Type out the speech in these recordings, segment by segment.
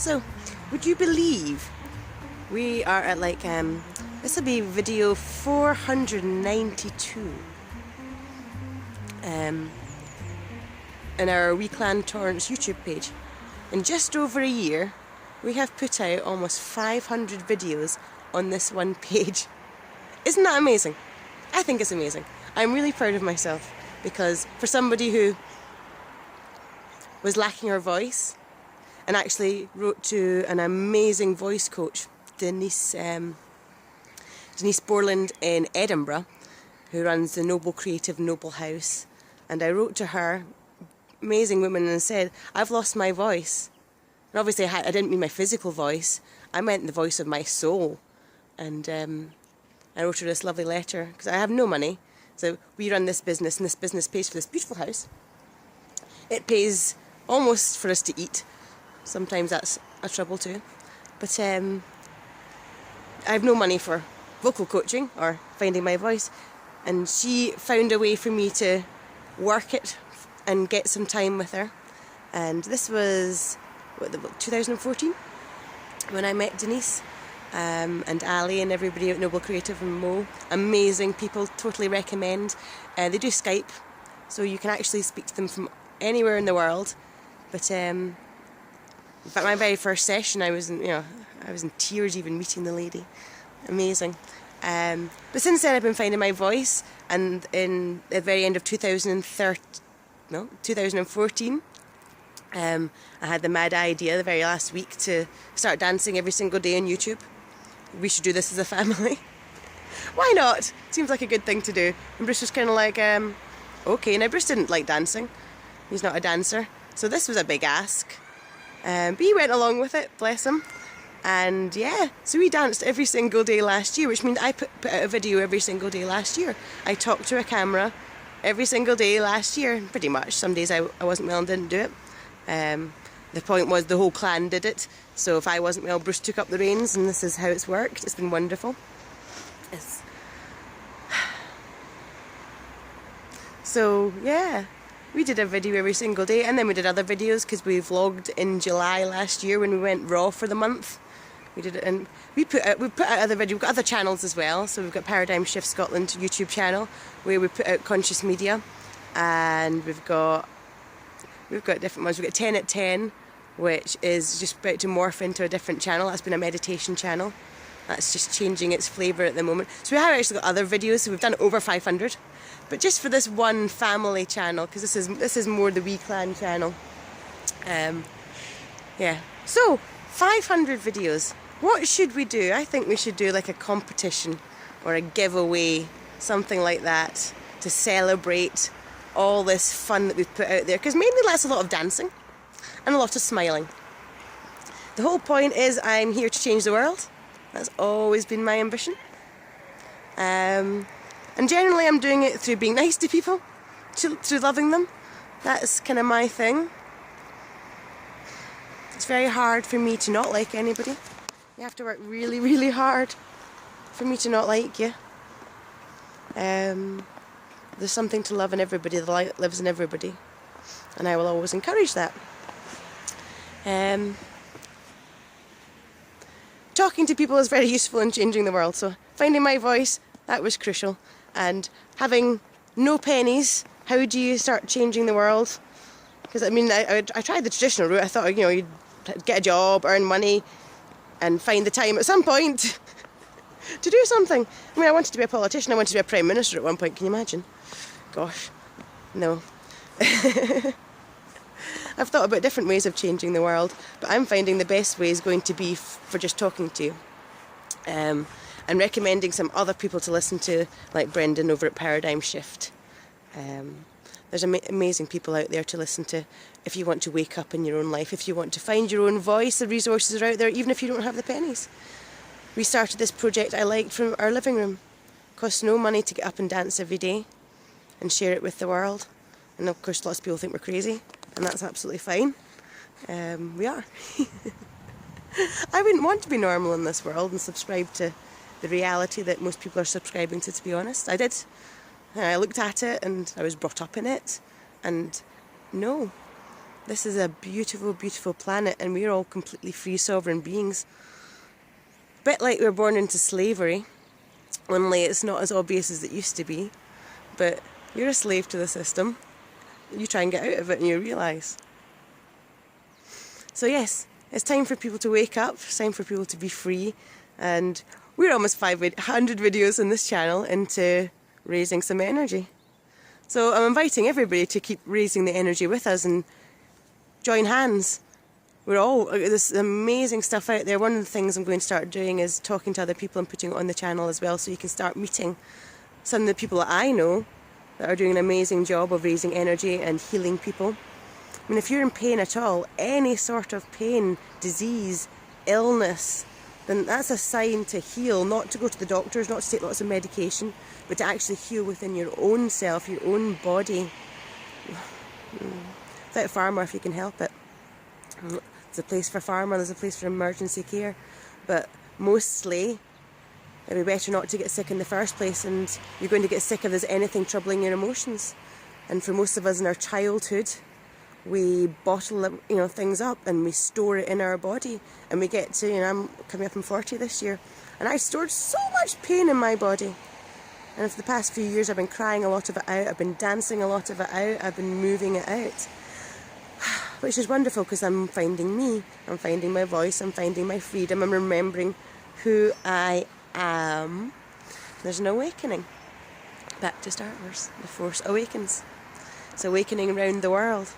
So, would you believe we are at like, this will be video 492 in our Wee Clan Torrance YouTube page. In just over a year, we have put out almost 500 videos on this one page. Isn't that amazing? I think it's amazing. I'm really proud of myself because for somebody who was lacking her voice and actually wrote to an amazing voice coach, Denise Borland in Edinburgh, who runs the Noble Creative Noble House, and I wrote to her, amazing woman, and said, I've lost my voice. And obviously I didn't mean my physical voice, I meant the voice of my soul. And I wrote her this lovely letter, because I have no money, so we run this business, and this business pays for this beautiful house. It pays almost for us to eat. Sometimes that's a trouble too. But I have no money for vocal coaching or finding my voice. And she found a way for me to work it and get some time with her. And this was, 2014? When I met Denise and Ali and everybody at Noble Creative and Mo. Amazing people, totally recommend. They do Skype, so you can actually speak to them from anywhere in the world. But in fact, my very first session, I was in tears even meeting the lady. Amazing. But since then, I've been finding my voice, and in the very end of 2014, I had the mad idea the very last week to start dancing every single day on YouTube. We should do this as a family. Why not? Seems like a good thing to do. And Bruce was kind of like, okay. Now Bruce didn't like dancing. He's not a dancer. So this was a big ask. But he went along with it, bless him. And yeah, so we danced every single day last year, which means I put out a video every single day last year. I talked to a camera every single day last year, pretty much. Some days I wasn't well and didn't do it. The point was the whole clan did it, so if I wasn't well, Bruce took up the reins, and this is how it's worked. It's been wonderful. So yeah, we did a video every single day, and then we did other videos because we vlogged in July last year when we went raw for the month. We did it, and we put out other videos. We've got other channels as well. So we've got Paradigm Shift Scotland YouTube channel where we put out conscious media, and we've got different ones. We've got 10 at 10, which is just about to morph into a different channel. That's been a meditation channel. That's just changing its flavour at the moment. So we have actually got other videos, so we've done over 500. But just for this one family channel, because this is more the Wee Clan channel. Yeah. So, 500 videos. What should we do? I think we should do like a competition or a giveaway, something like that, to celebrate all this fun that we've put out there, because mainly that's a lot of dancing and a lot of smiling. The whole point is I'm here to change the world. That's always been my ambition. And generally I'm doing it through being nice to people, through loving them. That's kind of my thing. It's very hard for me to not like anybody. You have to work really, really hard for me to not like you. There's something to love in everybody, the light lives in everybody, and I will always encourage that. Talking to people is very useful in changing the world, so finding my voice, that was crucial. And having no pennies, how do you start changing the world? Because I mean, I tried the traditional route. I thought, you'd get a job, earn money, and find the time at some point to do something. I mean, I wanted to be a politician, I wanted to be a Prime Minister at one point, can you imagine? Gosh, no. I've thought about different ways of changing the world, but I'm finding the best way is going to be for just talking to you. And recommending some other people to listen to, like Brendan over at Paradigm Shift. There's amazing people out there to listen to if you want to wake up in your own life, if you want to find your own voice. The resources are out there, even if you don't have the pennies. We started this project I liked from our living room. It costs no money to get up and dance every day and share it with the world. And of course lots of people think we're crazy, and that's absolutely fine. We are. I wouldn't want to be normal in this world and subscribe to the reality that most people are subscribing to be honest. I did. I looked at it and I was brought up in it, and no, This is a beautiful, beautiful planet, and we're all completely free, sovereign beings. A bit like we're born into slavery, only it's not as obvious as it used to be. But you're a slave to the system. You try and get out of it and you realise. So yes, it's time for people to wake up. It's time for people to be free. And we're almost 500 videos on this channel into raising some energy. So I'm inviting everybody to keep raising the energy with us and join hands. There's amazing stuff out there. One of the things I'm going to start doing is talking to other people and putting it on the channel as well, so you can start meeting some of the people that I know that are doing an amazing job of raising energy and healing people. I mean, if you're in pain at all, any sort of pain, disease, illness, then that's a sign to heal, not to go to the doctors, not to take lots of medication, but to actually heal within your own self, your own body. Without pharma, if you can help it. There's a place for pharma, there's a place for emergency care, but mostly it'd be better not to get sick in the first place, and you're going to get sick if there's anything troubling your emotions. And for most of us in our childhood, we bottle things up and we store it in our body, and we get to, I'm coming up on 40 this year, and I stored so much pain in my body. And for the past few years I've been crying a lot of it out, I've been dancing a lot of it out, I've been moving it out. Which is wonderful, because I'm finding me, I'm finding my voice, I'm finding my freedom, I'm remembering who I am. There's an awakening. Back to Star Wars, the Force awakens. It's awakening around the world.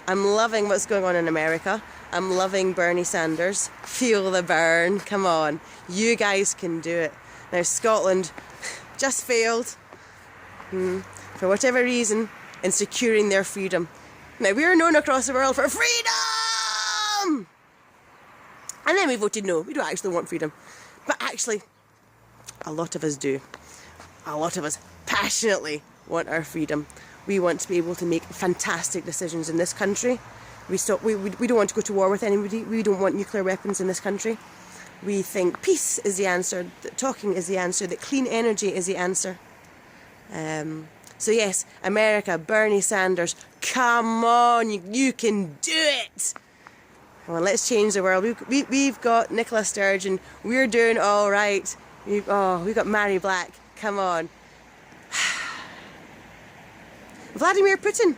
I'm loving what's going on in America. I'm loving Bernie Sanders. Feel the burn, come on. You guys can do it. Now Scotland just failed, for whatever reason, in securing their freedom. Now, we are known across the world for freedom! And then we voted no. We don't actually want freedom. But actually, a lot of us do. A lot of us passionately want our freedom. We want to be able to make fantastic decisions in this country. We don't want to go to war with anybody. We don't want nuclear weapons in this country. We think peace is the answer, that talking is the answer, that clean energy is the answer. So yes, America, Bernie Sanders, come on, you can do it. Come on, let's change the world. We've got Nicola Sturgeon, we're doing all right. We've got Mary Black, come on. Vladimir Putin,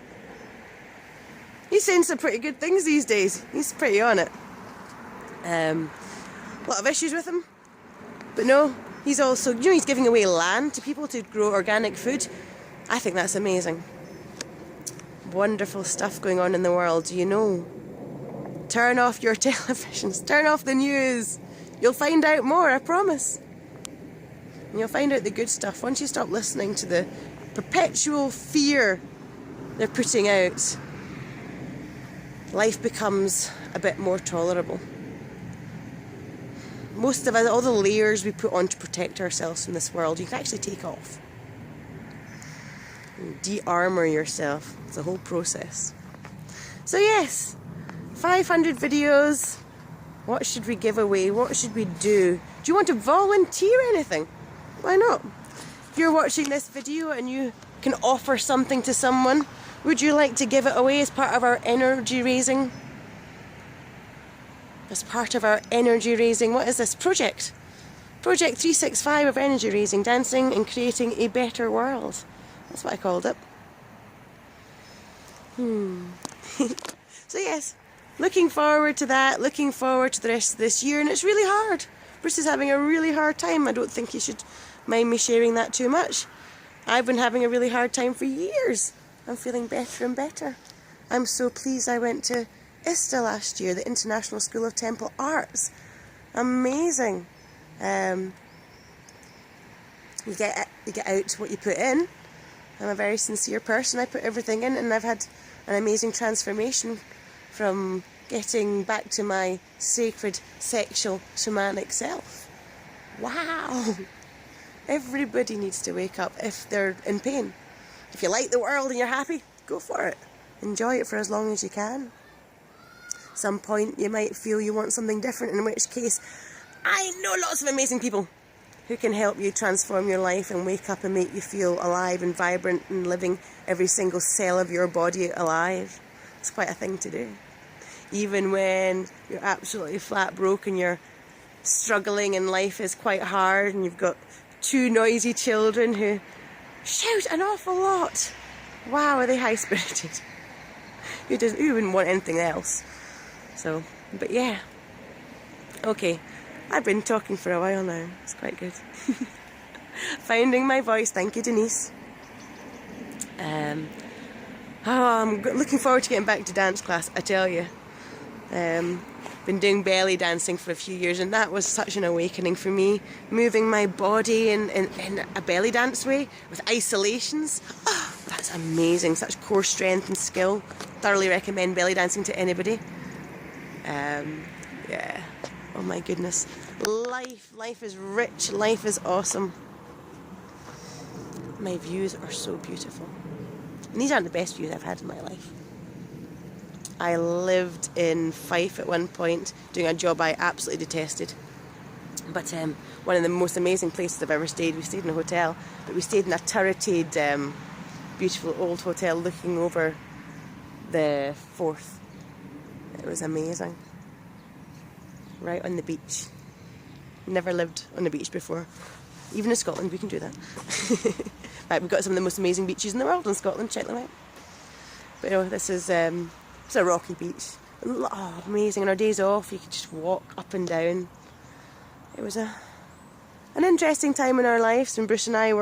he's saying some pretty good things these days. He's pretty on it. A lot of issues with him, but no, he's also, he's giving away land to people to grow organic food. I think that's amazing. Wonderful stuff going on in the world, Turn off your televisions, turn off the news. You'll find out more, I promise. And you'll find out the good stuff once you stop listening to the perpetual fear they're putting out. Life becomes a bit more tolerable. Most of us, all the layers we put on to protect ourselves from this world, you can actually take off. De-armour yourself. It's a whole process. So yes, 500 videos. What should we give away? What should we do? Do you want to volunteer anything? Why not? If you're watching this video and you can offer something to someone, would you like to give it away as part of our energy raising? As part of our energy raising, what is this project? Project 365 of energy raising, dancing and creating a better world. That's what I called it. So yes, looking forward to that, looking forward to the rest of this year, and it's really hard. Bruce is having a really hard time. I don't think you should mind me sharing that too much. I've been having a really hard time for years. I'm feeling better and better. I'm so pleased I went to ISTA last year, the International School of Temple Arts. Amazing. You get out what you put in. I'm a very sincere person. I put everything in, and I've had an amazing transformation from getting back to my sacred, sexual, shamanic self. Wow! Everybody needs to wake up if they're in pain. If you like the world and you're happy, go for it. Enjoy it for as long as you can. At some point you might feel you want something different, in which case I know lots of amazing people who can help you transform your life and wake up and make you feel alive and vibrant and living every single cell of your body alive. It's quite a thing to do. Even when you're absolutely flat broke and you're struggling and life is quite hard and you've got 2 noisy children who shout an awful lot. Wow, are they high-spirited? Who wouldn't want anything else? So, but yeah. Okay, I've been talking for a while now. It's quite good. Finding my voice. Thank you, Denise. I'm looking forward to getting back to dance class, I tell you. Been doing belly dancing for a few years, and that was such an awakening for me. Moving my body in a belly dance way with isolations. Oh, that's amazing. Such core strength and skill. Thoroughly recommend belly dancing to anybody. Yeah. Oh my goodness. Life is rich. Life is awesome. My views are so beautiful. And these aren't the best views I've had in my life. I lived in Fife at one point, doing a job I absolutely detested. But one of the most amazing places I've ever stayed. We stayed in a hotel, but we stayed in a turreted, beautiful old hotel looking over the Forth. It was amazing. Right on the beach. Never lived on the beach before. Even in Scotland we can do that. Right, we've got some of the most amazing beaches in the world in Scotland, check them out. But you know, this is it's a rocky beach. Oh, amazing. On our days off you could just walk up and down. It was an interesting time in our lives when Bruce and I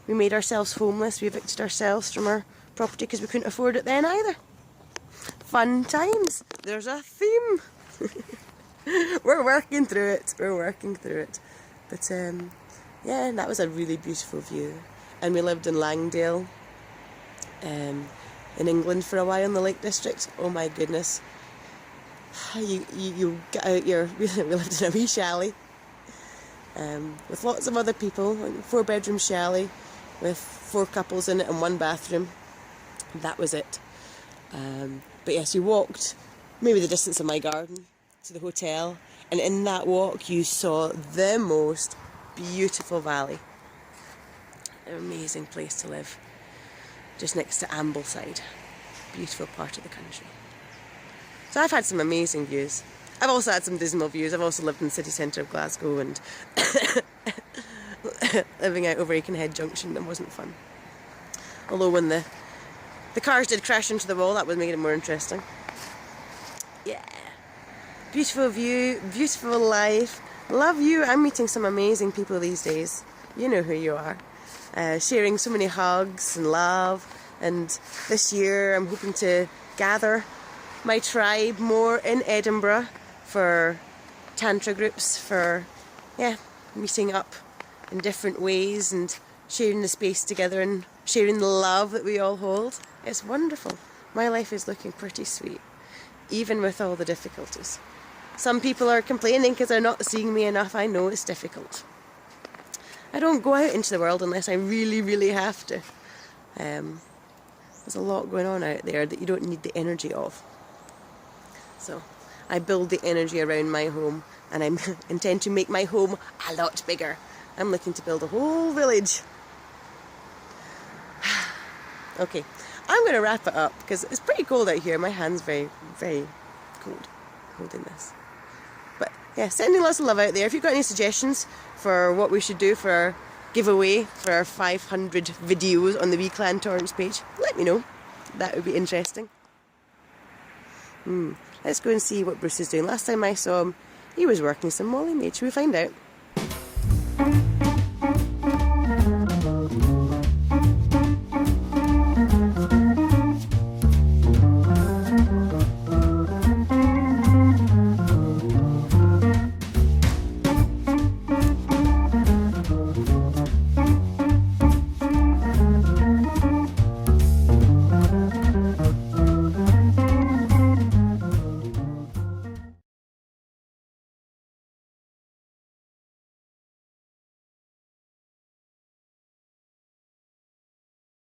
we made ourselves homeless. We evicted ourselves from our property because we couldn't afford it then either. Fun times. There's a theme. We're working through it. But yeah, that was a really beautiful view. And we lived in Langdale, in England for a while in the Lake District. Oh my goodness. You get out we lived in a wee chalet with lots of other people, a 4-bedroom chalet with 4 couples in it and 1 bathroom. That was it. But yes, you walked maybe the distance of my garden to the hotel, and in that walk you saw the most beautiful valley. An amazing place to live, just next to Ambleside. Beautiful part of the country. So I've had some amazing views. I've also had some dismal views. I've also lived in the city centre of Glasgow and living out over Aikenhead Junction. That wasn't fun. Although when the cars did crash into the wall, that would make it more interesting. Yeah. Beautiful view, beautiful life. Love you. I'm meeting some amazing people these days. You know who you are. Sharing so many hugs and love. And this year I'm hoping to gather my tribe more in Edinburgh for tantra groups, for meeting up in different ways and sharing the space together and sharing the love that we all hold. It's wonderful. My life is looking pretty sweet, even with all the difficulties. Some people are complaining because they're not seeing me enough. I know it's difficult. I don't go out into the world unless I really, really have to. There's a lot going on out there that you don't need the energy of. So I build the energy around my home, and I intend to make my home a lot bigger. I'm looking to build a whole village. Okay, I'm going to wrap it up because it's pretty cold out here. My hand's very, very cold holding this. But yeah, sending lots of love out there. If you've got any suggestions for what we should do for our giveaway for our 500 videos on the Wee Clan Torrance page, let me know. That would be interesting. Let's go and see what Bruce is doing. Last time I saw him, he was working some molly maid. Should we find out?